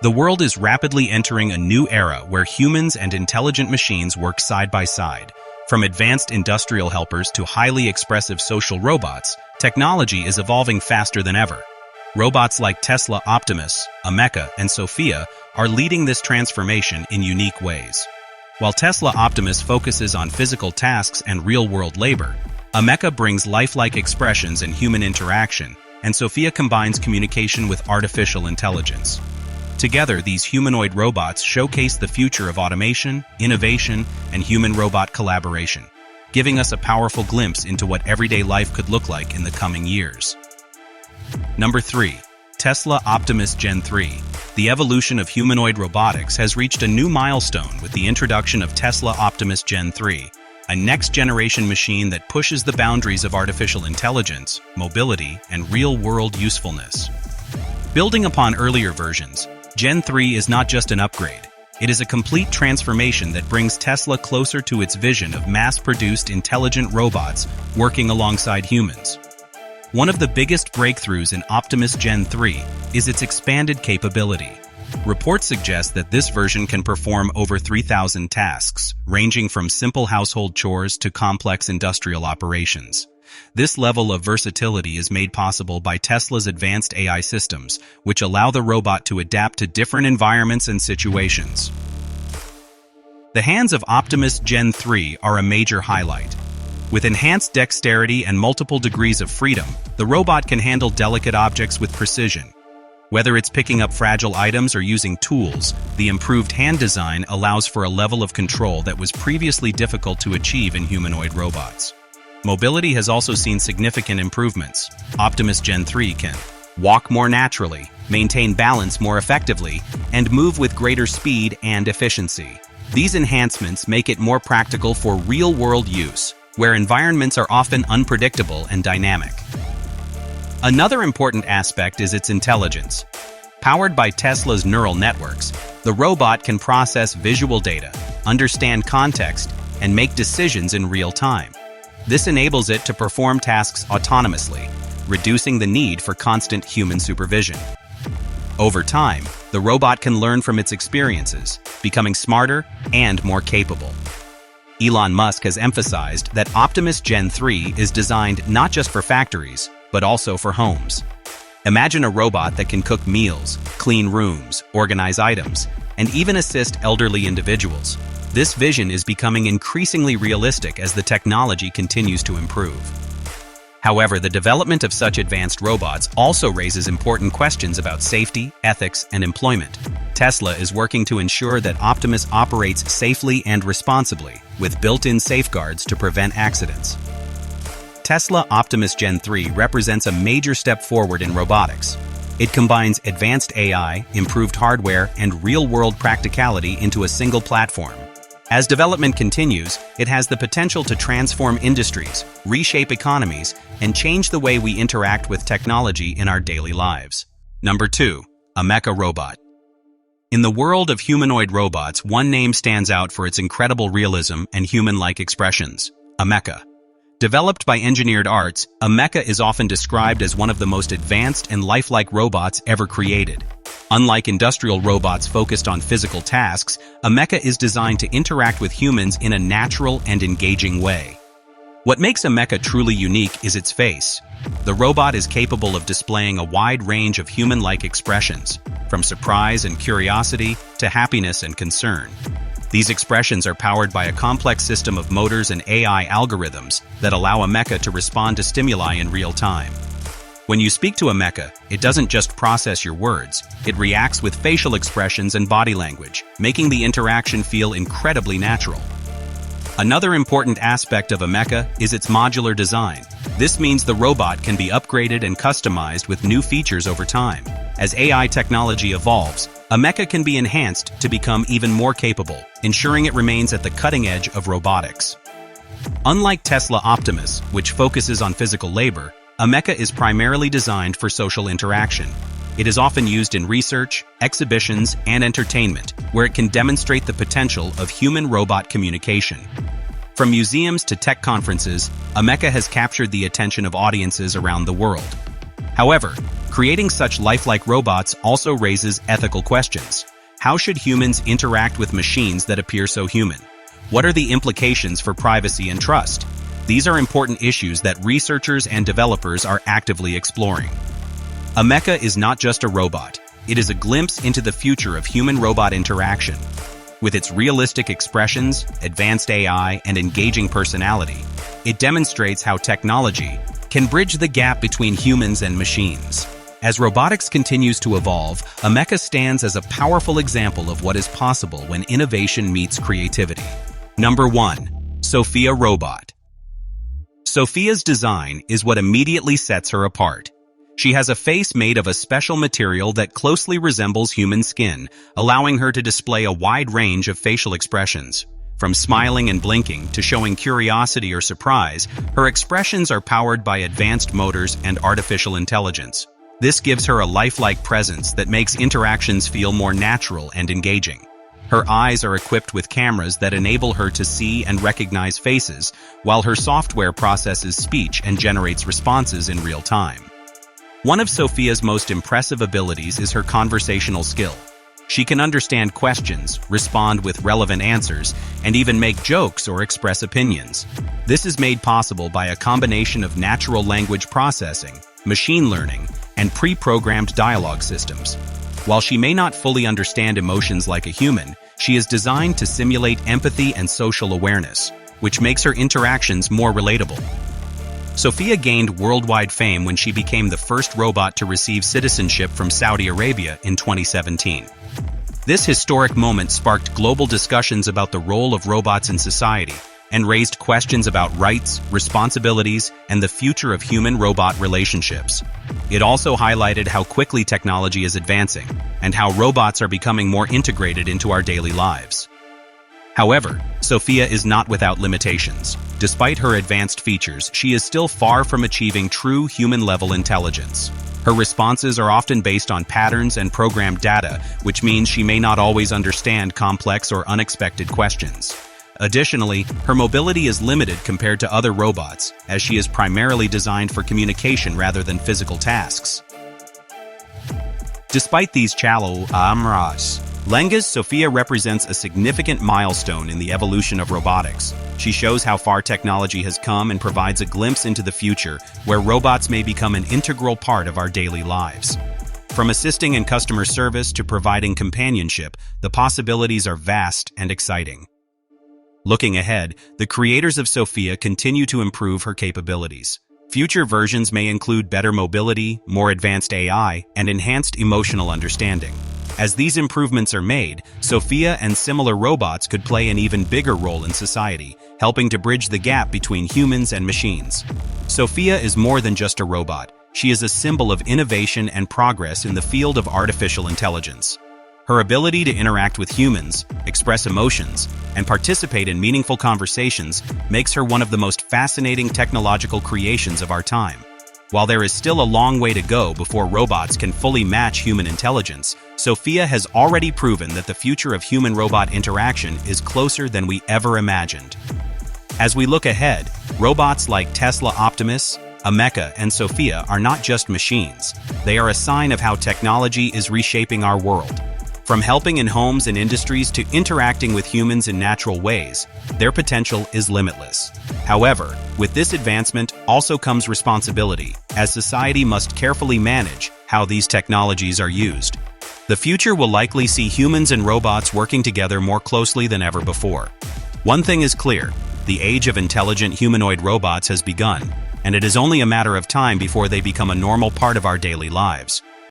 The world is rapidly entering a new era where humans and intelligent machines work side by side. From advanced industrial helpers to highly expressive social robots, technology is evolving faster than ever. Robots like Tesla Optimus, Ameca, and Sophia are leading this transformation in unique ways. While Tesla Optimus focuses on physical tasks and real-world labor, Ameca brings lifelike expressions and human interaction, and Sophia combines communication with artificial intelligence. Together, these humanoid robots showcase the future of automation, innovation, and human-robot collaboration, giving us a powerful glimpse into what everyday life could look like in the coming years. Number 3. Tesla Optimus Gen 3. The evolution of humanoid robotics has reached a new milestone with the introduction of Tesla Optimus Gen 3, a next-generation machine that pushes the boundaries of artificial intelligence, mobility, and real-world usefulness. Building upon earlier versions, Gen 3 is not just an upgrade. It is a complete transformation that brings Tesla closer to its vision of mass-produced intelligent robots working alongside humans. One of the biggest breakthroughs in Optimus Gen 3 is its expanded capability. Reports suggest that this version can perform over 3,000 tasks, ranging from simple household chores to complex industrial operations. This level of versatility is made possible by Tesla's advanced AI systems, which allow the robot to adapt to different environments and situations. The hands of Optimus Gen 3 are a major highlight. With enhanced dexterity and multiple degrees of freedom, the robot can handle delicate objects with precision. Whether it's picking up fragile items or using tools, the improved hand design allows for a level of control that was previously difficult to achieve in humanoid robots. Mobility has also seen significant improvements. Optimus Gen 3 can walk more naturally, maintain balance more effectively, and move with greater speed and efficiency. These enhancements make it more practical for real-world use, where environments are often unpredictable and dynamic. Another important aspect is its intelligence. Powered by Tesla's neural networks, the robot can process visual data, understand context, and make decisions in real time. This enables it to perform tasks autonomously, reducing the need for constant human supervision. Over time, the robot can learn from its experiences, becoming smarter and more capable. Elon Musk has emphasized that Optimus Gen 3 is designed not just for factories, but also for homes. Imagine a robot that can cook meals, clean rooms, organize items, and even assist elderly individuals. This vision is becoming increasingly realistic as the technology continues to improve. However, the development of such advanced robots also raises important questions about safety, ethics, and employment. Tesla is working to ensure that Optimus operates safely and responsibly, with built-in safeguards to prevent accidents. Tesla Optimus Gen 3 represents a major step forward in robotics. It combines advanced AI, improved hardware, and real-world practicality into a single platform. As development continues, it has the potential to transform industries, reshape economies, and change the way we interact with technology in our daily lives. Number 2. Ameca Robot. In the world of humanoid robots, one name stands out for its incredible realism and human-like expressions: Ameca. Developed by Engineered Arts, Ameca is often described as one of the most advanced and lifelike robots ever created. Unlike industrial robots focused on physical tasks, Ameca is designed to interact with humans in a natural and engaging way. What makes Ameca truly unique is its face. The robot is capable of displaying a wide range of human-like expressions, from surprise and curiosity to happiness and concern. These expressions are powered by a complex system of motors and AI algorithms that allow Ameca to respond to stimuli in real time. When you speak to Ameca, it doesn't just process your words, it reacts with facial expressions and body language, making the interaction feel incredibly natural. Another important aspect of Ameca is its modular design. This means the robot can be upgraded and customized with new features over time. As AI technology evolves, Ameca can be enhanced to become even more capable, ensuring it remains at the cutting edge of robotics. Unlike Tesla Optimus, which focuses on physical labor, Ameca is primarily designed for social interaction. It is often used in research, exhibitions, and entertainment, where it can demonstrate the potential of human-robot communication. From museums to tech conferences, Ameca has captured the attention of audiences around the world. However, Creating such lifelike robots also raises ethical questions. How should humans interact with machines that appear so human? What are the implications for privacy and trust? These are important issues that researchers and developers are actively exploring. Ameca is not just a robot. It is a glimpse into the future of human-robot interaction. With its realistic expressions, advanced AI, and engaging personality, it demonstrates how technology can bridge the gap between humans and machines. As robotics continues to evolve, Ameca stands as a powerful example of what is possible when innovation meets creativity. Number 1. Sophia Robot. Sophia's design is what immediately sets her apart. She has a face made of a special material that closely resembles human skin, allowing her to display a wide range of facial expressions. From smiling and blinking to showing curiosity or surprise, her expressions are powered by advanced motors and artificial intelligence. This gives her a lifelike presence that makes interactions feel more natural and engaging. Her eyes are equipped with cameras that enable her to see and recognize faces, while her software processes speech and generates responses in real time. One of Sophia's most impressive abilities is her conversational skill. She can understand questions, respond with relevant answers, and even make jokes or express opinions. This is made possible by a combination of natural language processing, machine learning, and pre-programmed dialogue systems. While she may not fully understand emotions like a human, she is designed to simulate empathy and social awareness, which makes her interactions more relatable. Sophia gained worldwide fame when she became the first robot to receive citizenship from Saudi Arabia in 2017. This historic moment sparked global discussions about the role of robots in society and raised questions about rights, responsibilities, and the future of human-robot relationships. It also highlighted how quickly technology is advancing and how robots are becoming more integrated into our daily lives. However, Sophia is not without limitations. Despite her advanced features, she is still far from achieving true human-level intelligence. Her responses are often based on patterns and programmed data, which means she may not always understand complex or unexpected questions. Additionally, her mobility is limited compared to other robots, as she is primarily designed for communication rather than physical tasks. Despite these challenges, Sophia represents a significant milestone in the evolution of robotics. She shows how far technology has come and provides a glimpse into the future, where robots may become an integral part of our daily lives. From assisting in customer service to providing companionship, the possibilities are vast and exciting. Looking ahead, the creators of Sophia continue to improve her capabilities. Future versions may include better mobility, more advanced AI, and enhanced emotional understanding. As these improvements are made, Sophia and similar robots could play an even bigger role in society, helping to bridge the gap between humans and machines. Sophia is more than just a robot. She is a symbol of innovation and progress in the field of artificial intelligence. Her ability to interact with humans, express emotions, and participate in meaningful conversations makes her one of the most fascinating technological creations of our time. While there is still a long way to go before robots can fully match human intelligence, Sophia has already proven that the future of human-robot interaction is closer than we ever imagined. As we look ahead, robots like Tesla Optimus, Ameca, and Sophia are not just machines. They are a sign of how technology is reshaping our world. From helping in homes and industries to interacting with humans in natural ways, their potential is limitless. However, with this advancement also comes responsibility, as society must carefully manage how these technologies are used. The future will likely see humans and robots working together more closely than ever before. One thing is clear: the age of intelligent humanoid robots has begun, and it is only a matter of time before they become a normal part of our daily lives.